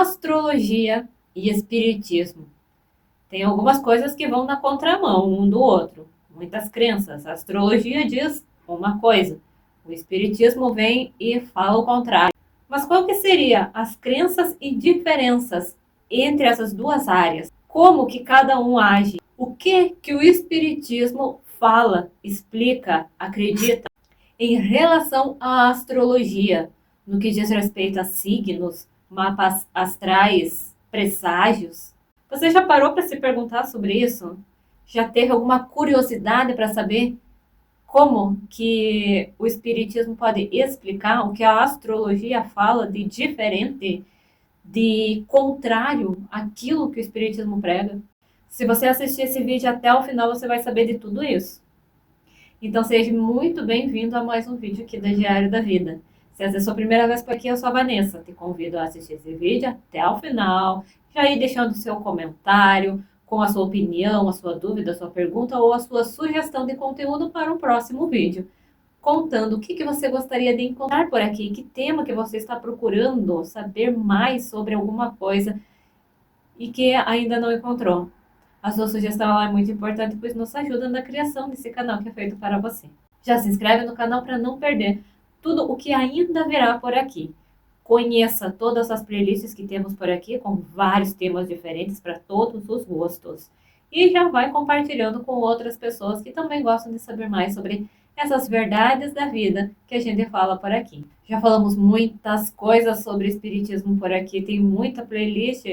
Astrologia e espiritismo. Tem algumas coisas que vão na contramão um do outro. Muitas crenças. A astrologia diz uma coisa, o espiritismo vem e fala o contrário. Mas qual que seria as crenças e diferenças entre essas duas áreas? Como que cada um age? O que o espiritismo fala, explica, acredita em relação à astrologia, no que diz respeito a signos, mapas astrais, presságios? Você já parou para se perguntar sobre isso? Já teve alguma curiosidade para saber como que o espiritismo pode explicar o que a astrologia fala de diferente, de contrário àquilo que o espiritismo prega? Se você assistir esse vídeo até o final, você vai saber de tudo isso. Então seja muito bem-vindo a mais um vídeo aqui da Diário da Vida. Se essa é a sua primeira vez por aqui, eu sou a Vanessa. Te convido a assistir esse vídeo até o final, já ir deixando o seu comentário com a sua opinião, a sua dúvida, a sua pergunta ou a sua sugestão de conteúdo para um próximo vídeo, contando o que você gostaria de encontrar por aqui, que tema que você está procurando saber mais sobre alguma coisa e que ainda não encontrou. A sua sugestão é muito importante, pois nos ajuda na criação desse canal que é feito para você. Já se inscreve no canal para não perder tudo o que ainda virá por aqui. Conheça todas as playlists que temos por aqui, com vários temas diferentes para todos os gostos. E já vai compartilhando com outras pessoas que também gostam de saber mais sobre essas verdades da vida que a gente fala por aqui. Já falamos muitas coisas sobre espiritismo por aqui, tem muita playlist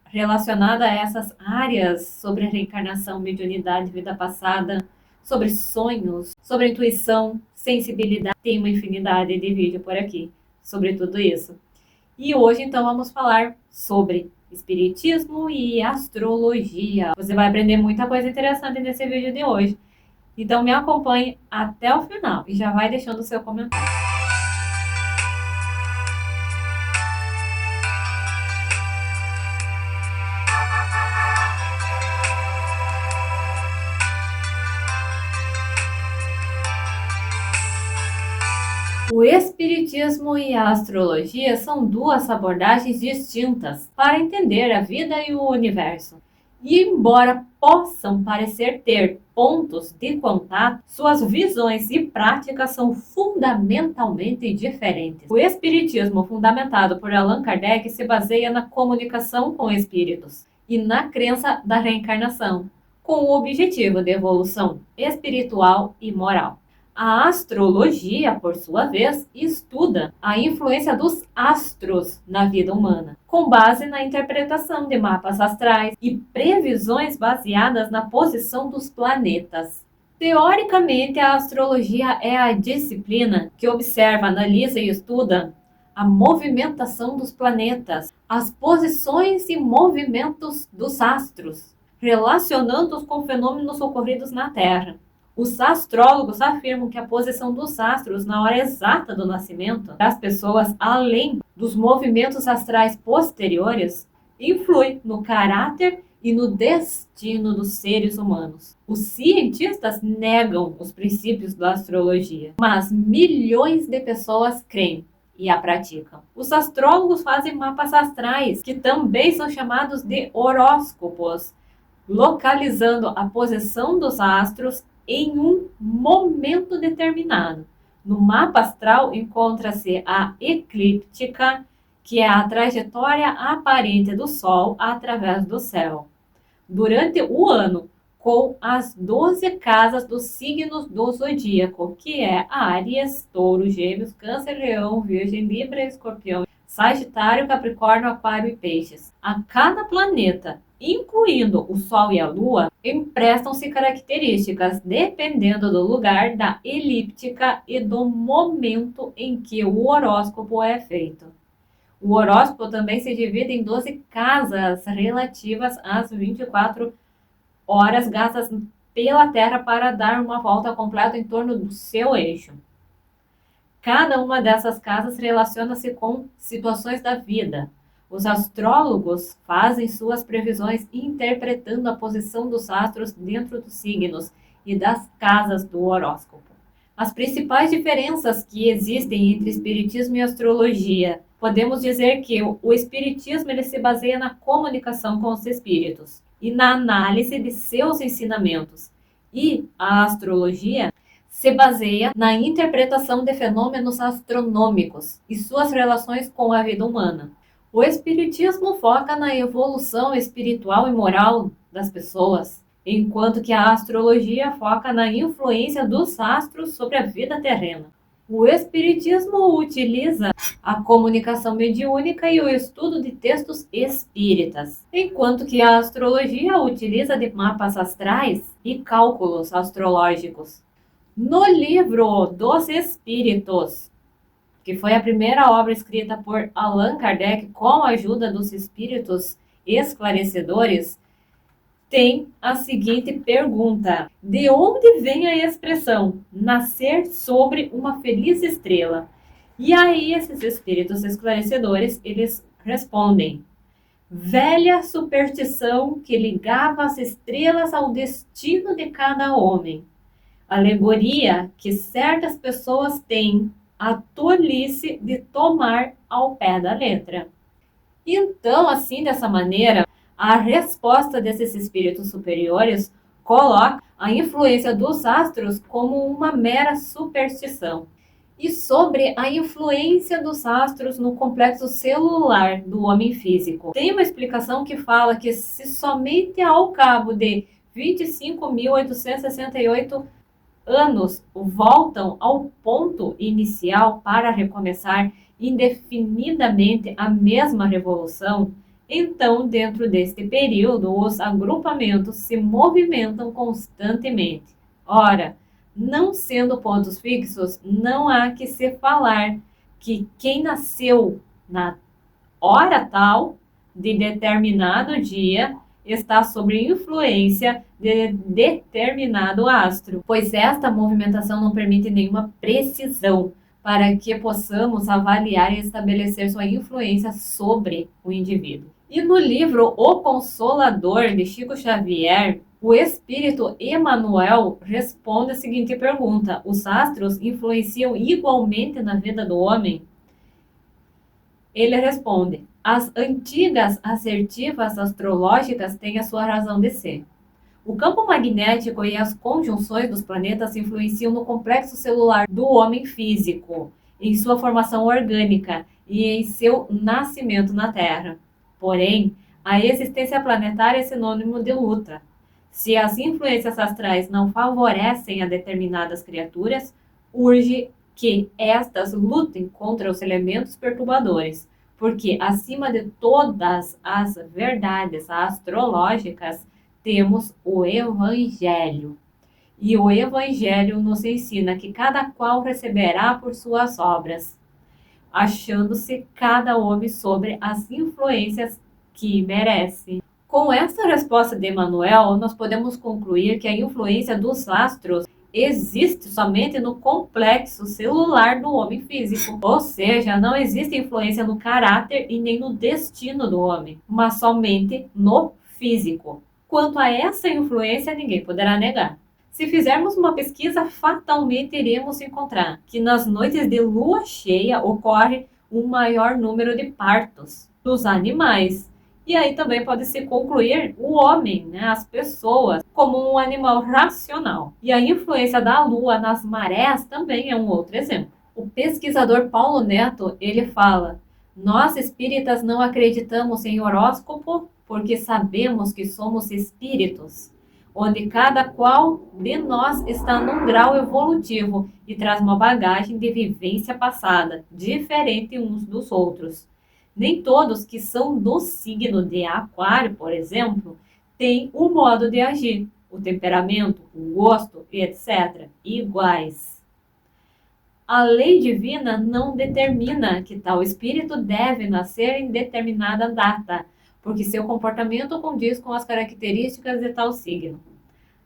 relacionada a essas áreas, sobre a reencarnação, mediunidade, vida passada, sobre sonhos, sobre intuição, sensibilidade. Tem uma infinidade de vídeos por aqui sobre tudo isso. E hoje, então, vamos falar sobre espiritismo e astrologia. Você vai aprender muita coisa interessante nesse vídeo de hoje. Então, me acompanhe até o final e já vai deixando o seu comentário. O espiritismo e a astrologia são duas abordagens distintas para entender a vida e o universo. E embora possam parecer ter pontos de contato, suas visões e práticas são fundamentalmente diferentes. O espiritismo, fundamentado por Allan Kardec, se baseia na comunicação com espíritos e na crença da reencarnação, com o objetivo de evolução espiritual e moral. A astrologia, por sua vez, estuda a influência dos astros na vida humana, com base na interpretação de mapas astrais e previsões baseadas na posição dos planetas. Teoricamente, a astrologia é a disciplina que observa, analisa e estuda a movimentação dos planetas, as posições e movimentos dos astros, relacionando-os com fenômenos ocorridos na Terra. Os astrólogos afirmam que a posição dos astros na hora exata do nascimento das pessoas, além dos movimentos astrais posteriores, influi no caráter e no destino dos seres humanos. Os cientistas negam os princípios da astrologia, mas milhões de pessoas creem e a praticam. Os astrólogos fazem mapas astrais, que também são chamados de horóscopos, localizando a posição dos astros em um momento determinado. No mapa astral encontra-se a eclíptica, que é a trajetória aparente do Sol através do céu, durante o ano, com as 12 casas dos signos do zodíaco, que é Áries, Touro, Gêmeos, Câncer, Leão, Virgem, Libra, Escorpião, Sagitário, Capricórnio, Aquário e Peixes. A cada planeta, incluindo o Sol e a Lua, emprestam-se características dependendo do lugar da elíptica e do momento em que o horóscopo é feito. O horóscopo também se divide em 12 casas relativas às 24 horas gastas pela Terra para dar uma volta completa em torno do seu eixo. Cada uma dessas casas relaciona-se com situações da vida. Os astrólogos fazem suas previsões interpretando a posição dos astros dentro dos signos e das casas do horóscopo. As principais diferenças que existem entre espiritismo e astrologia podemos dizer que o espiritismo ele se baseia na comunicação com os espíritos e na análise de seus ensinamentos. E a astrologia se baseia na interpretação de fenômenos astronômicos e suas relações com a vida humana. O espiritismo foca na evolução espiritual e moral das pessoas, enquanto que a astrologia foca na influência dos astros sobre a vida terrena. O espiritismo utiliza a comunicação mediúnica e o estudo de textos espíritas, enquanto que a astrologia utiliza de mapas astrais e cálculos astrológicos. No livro dos Espíritos, que foi a primeira obra escrita por Allan Kardec com a ajuda dos espíritos esclarecedores, tem a seguinte pergunta: de onde vem a expressão nascer sobre uma feliz estrela? E aí esses espíritos esclarecedores, eles respondem: velha superstição que ligava as estrelas ao destino de cada homem. Alegoria que certas pessoas têm a tolice de tomar ao pé da letra. Então, assim, dessa maneira, a resposta desses espíritos superiores coloca a influência dos astros como uma mera superstição. E sobre a influência dos astros no complexo celular do homem físico, tem uma explicação que fala que se somente ao cabo de 25.868 anos voltam ao ponto inicial para recomeçar indefinidamente a mesma revolução, então, dentro deste período, os agrupamentos se movimentam constantemente. Ora, não sendo pontos fixos, não há que se falar que quem nasceu na hora tal de determinado dia está sob influência de determinado astro, pois esta movimentação não permite nenhuma precisão para que possamos avaliar e estabelecer sua influência sobre o indivíduo. E no livro O Consolador, de Chico Xavier, o espírito Emmanuel responde a seguinte pergunta: os astros influenciam igualmente na vida do homem? Ele responde: as antigas assertivas astrológicas têm a sua razão de ser. O campo magnético e as conjunções dos planetas influenciam no complexo celular do homem físico, em sua formação orgânica e em seu nascimento na Terra. Porém, a existência planetária é sinônimo de luta. Se as influências astrais não favorecem a determinadas criaturas, urge que estas lutem contra os elementos perturbadores, porque acima de todas as verdades astrológicas temos o Evangelho. E o Evangelho nos ensina que cada qual receberá por suas obras, achando-se cada homem sobre as influências que merece. Com esta resposta de Emmanuel, nós podemos concluir que a influência dos astros existe somente no complexo celular do homem físico, ou seja, não existe influência no caráter e nem no destino do homem, mas somente no físico. Quanto a essa influência, ninguém poderá negar. Se fizermos uma pesquisa, fatalmente iremos encontrar que nas noites de lua cheia ocorre um maior número de partos dos animais. E aí também pode-se concluir o homem, as pessoas, como um animal racional. E a influência da lua nas marés também é um outro exemplo. O pesquisador Paulo Neto, ele fala: nós espíritas não acreditamos em horóscopo porque sabemos que somos espíritos, onde cada qual de nós está num grau evolutivo e traz uma bagagem de vivência passada, diferente uns dos outros. Nem todos que são do signo de Aquário, por exemplo, têm o modo de agir, o temperamento, o gosto, etc., iguais. A lei divina não determina que tal espírito deve nascer em determinada data, porque seu comportamento condiz com as características de tal signo.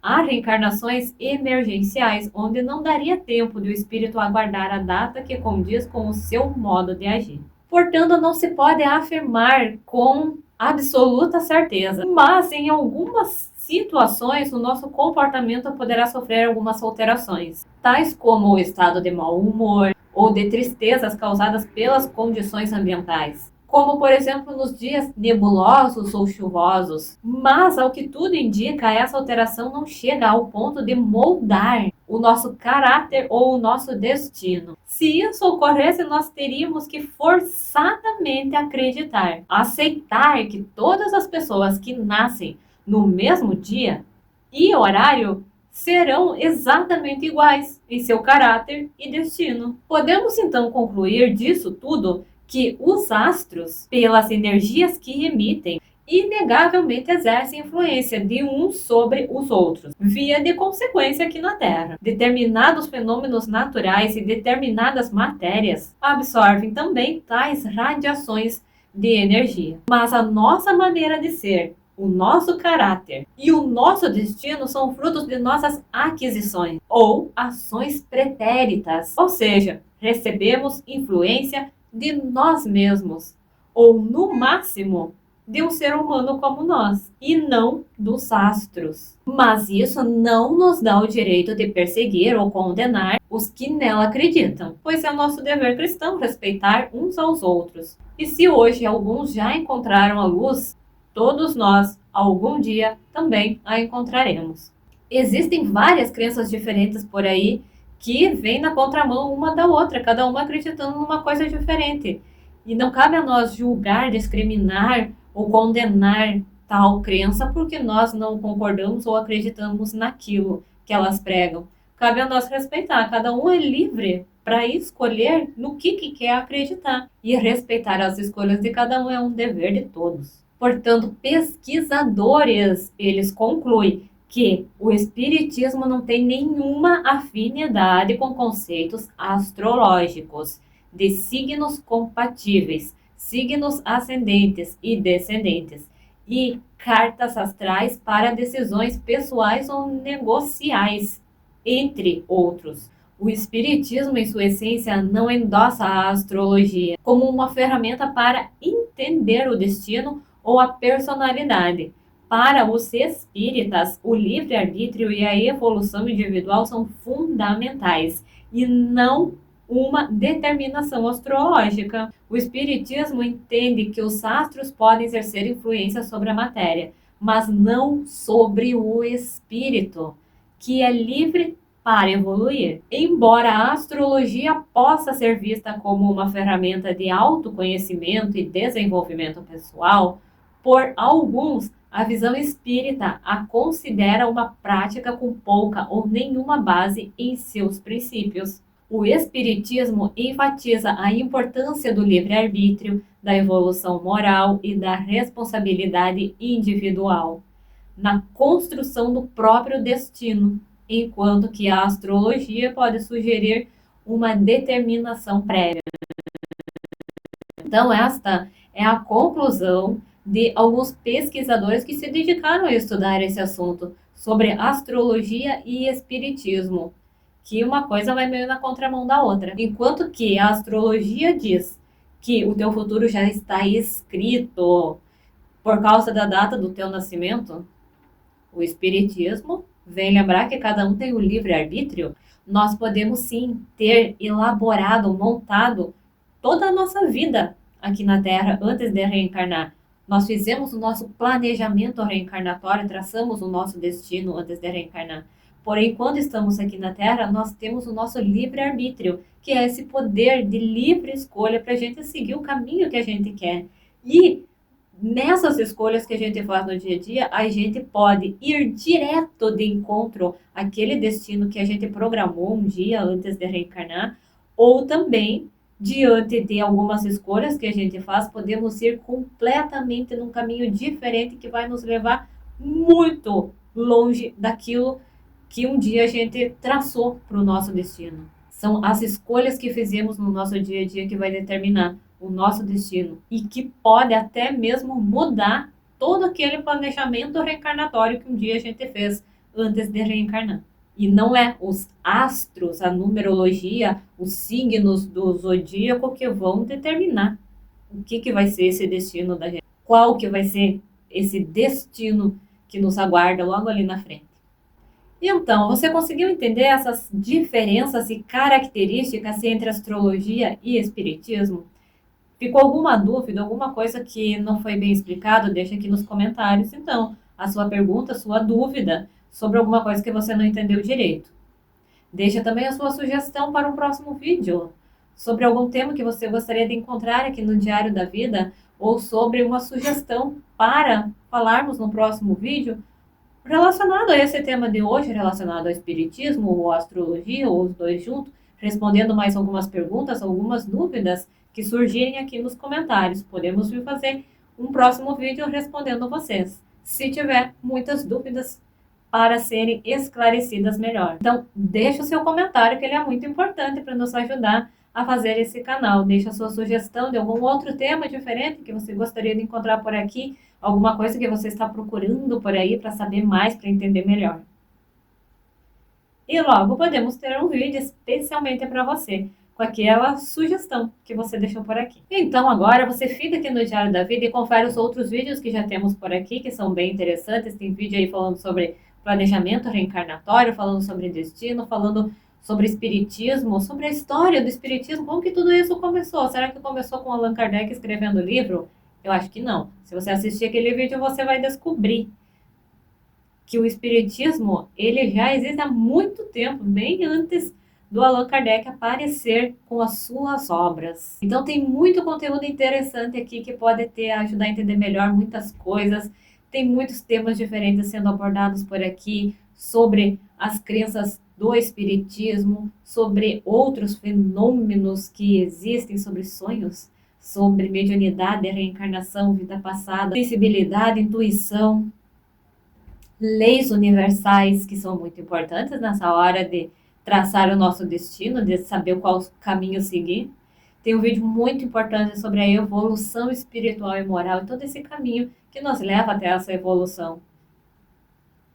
Há reencarnações emergenciais, onde não daria tempo de o espírito aguardar a data que condiz com o seu modo de agir. Portanto, não se pode afirmar com absoluta certeza, mas em algumas situações o nosso comportamento poderá sofrer algumas alterações, tais como o estado de mau humor, ou de tristezas causadas pelas condições ambientais, como por exemplo nos dias nebulosos ou chuvosos. Mas, ao que tudo indica, essa alteração não chega ao ponto de moldar o nosso caráter ou o nosso destino. Se isso ocorresse, nós teríamos que forçadamente acreditar, aceitar que todas as pessoas que nascem no mesmo dia e horário serão exatamente iguais em seu caráter e destino. Podemos então concluir disso tudo que os astros, pelas energias que emitem, inegavelmente exercem influência de uns sobre os outros, via de consequência aqui na Terra. Determinados fenômenos naturais e determinadas matérias absorvem também tais radiações de energia. Mas a nossa maneira de ser, o nosso caráter e o nosso destino são frutos de nossas aquisições ou ações pretéritas, ou seja, recebemos influência de nós mesmos, ou no máximo de um ser humano como nós, e não dos astros. Mas isso não nos dá o direito de perseguir ou condenar os que nela acreditam, pois é nosso dever cristão respeitar uns aos outros. E se hoje alguns já encontraram a luz, todos nós, algum dia, também a encontraremos. Existem várias crenças diferentes por aí que vêm na contramão uma da outra, cada uma acreditando numa coisa diferente. E não cabe a nós julgar, discriminar ou condenar tal crença porque nós não concordamos ou acreditamos naquilo que elas pregam. Cabe a nós respeitar, cada um é livre para escolher no que quer acreditar. E respeitar as escolhas de cada um é um dever de todos. Portanto, pesquisadores, eles concluem que o espiritismo não tem nenhuma afinidade com conceitos astrológicos de signos compatíveis, signos ascendentes e descendentes, e cartas astrais para decisões pessoais ou negociais, entre outros. O espiritismo, em sua essência, não endossa a astrologia como uma ferramenta para entender o destino ou a personalidade. Para os espíritas, o livre-arbítrio e a evolução individual são fundamentais e não uma determinação astrológica. O espiritismo entende que os astros podem exercer influência sobre a matéria, mas não sobre o espírito, que é livre para evoluir. Embora a astrologia possa ser vista como uma ferramenta de autoconhecimento e desenvolvimento pessoal, por alguns, a visão espírita a considera uma prática com pouca ou nenhuma base em seus princípios. O espiritismo enfatiza a importância do livre-arbítrio, da evolução moral e da responsabilidade individual na construção do próprio destino, enquanto que a astrologia pode sugerir uma determinação prévia. Então, esta é a conclusão de alguns pesquisadores que se dedicaram a estudar esse assunto sobre astrologia e espiritismo, que uma coisa vai meio na contramão da outra. Enquanto que a astrologia diz que o teu futuro já está escrito por causa da data do teu nascimento, o espiritismo vem lembrar que cada um tem o livre-arbítrio. Nós podemos sim ter elaborado, montado toda a nossa vida aqui na Terra antes de reencarnar. Nós fizemos o nosso planejamento reencarnatório, traçamos o nosso destino antes de reencarnar. Porém, quando estamos aqui na Terra, nós temos o nosso livre-arbítrio, que é esse poder de livre escolha para a gente seguir o caminho que a gente quer. E nessas escolhas que a gente faz no dia a dia, a gente pode ir direto de encontro àquele destino que a gente programou um dia antes de reencarnar, ou também, diante de algumas escolhas que a gente faz, podemos ir completamente num caminho diferente que vai nos levar muito longe daquilo que um dia a gente traçou para o nosso destino. São as escolhas que fizemos no nosso dia a dia que vai determinar o nosso destino e que pode até mesmo mudar todo aquele planejamento reencarnatório que um dia a gente fez antes de reencarnar. E não é os astros, a numerologia, os signos do zodíaco que vão determinar o que vai ser esse destino da gente, qual que vai ser esse destino que nos aguarda logo ali na frente. Então, você conseguiu entender essas diferenças e características entre astrologia e espiritismo? Ficou alguma dúvida, alguma coisa que não foi bem explicado? Deixa aqui nos comentários, então, a sua pergunta, a sua dúvida sobre alguma coisa que você não entendeu direito. Deixa também a sua sugestão para um próximo vídeo, sobre algum tema que você gostaria de encontrar aqui no Diário da Vida, ou sobre uma sugestão para falarmos no próximo vídeo relacionado a esse tema de hoje, relacionado ao espiritismo ou à astrologia, ou os dois juntos, respondendo mais algumas perguntas, algumas dúvidas que surgirem aqui nos comentários. Podemos vir fazer um próximo vídeo respondendo vocês, se tiver muitas dúvidas para serem esclarecidas melhor. Então, deixa o seu comentário, que ele é muito importante para nos ajudar a fazer esse canal. Deixa a sua sugestão de algum outro tema diferente que você gostaria de encontrar por aqui, alguma coisa que você está procurando por aí para saber mais, para entender melhor. E logo podemos ter um vídeo especialmente para você, com aquela sugestão que você deixou por aqui. Então agora você fica aqui no Diário da Vida e confere os outros vídeos que já temos por aqui, que são bem interessantes. Tem vídeo aí falando sobre planejamento reencarnatório, falando sobre destino, falando sobre espiritismo, sobre a história do espiritismo, como que tudo isso começou. Será que começou com Allan Kardec escrevendo o livro? Eu acho que não. Se você assistir aquele vídeo, você vai descobrir que o espiritismo ele já existe há muito tempo, bem antes do Allan Kardec aparecer com as suas obras. Então tem muito conteúdo interessante aqui que pode ajudar a entender melhor muitas coisas. Tem muitos temas diferentes sendo abordados por aqui sobre as crenças do espiritismo, sobre outros fenômenos que existem, sobre sonhos, sobre mediunidade, reencarnação, vida passada, sensibilidade, intuição, leis universais que são muito importantes nessa hora de traçar o nosso destino, de saber qual caminho seguir. Tem um vídeo muito importante sobre a evolução espiritual e moral e todo esse caminho que nos leva até essa evolução.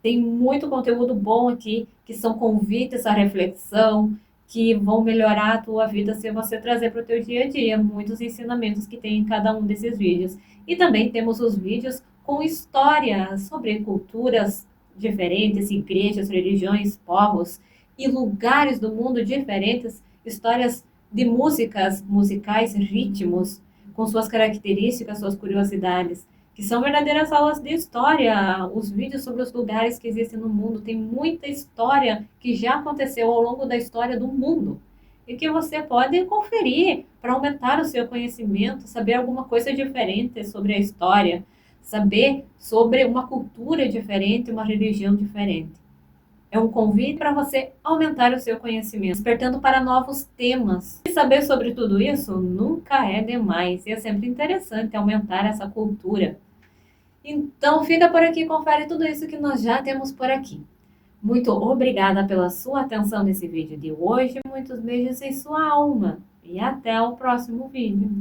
Tem muito conteúdo bom aqui, que são convites à reflexão, que vão melhorar a tua vida se você trazer para o teu dia a dia. Muitos ensinamentos que tem em cada um desses vídeos. E também temos os vídeos com histórias sobre culturas diferentes, igrejas, religiões, povos e lugares do mundo diferentes, histórias de músicas, musicais, ritmos, com suas características, suas curiosidades, que são verdadeiras aulas de história. Os vídeos sobre os lugares que existem no mundo, tem muita história que já aconteceu ao longo da história do mundo e que você pode conferir para aumentar o seu conhecimento, saber alguma coisa diferente sobre a história, saber sobre uma cultura diferente, uma religião diferente. É um convite para você aumentar o seu conhecimento, despertando para novos temas. E saber sobre tudo isso nunca é demais, e é sempre interessante aumentar essa cultura. Então fica por aqui, confere tudo isso que nós já temos por aqui. Muito obrigada pela sua atenção nesse vídeo de hoje, muitos beijos em sua alma e até o próximo vídeo.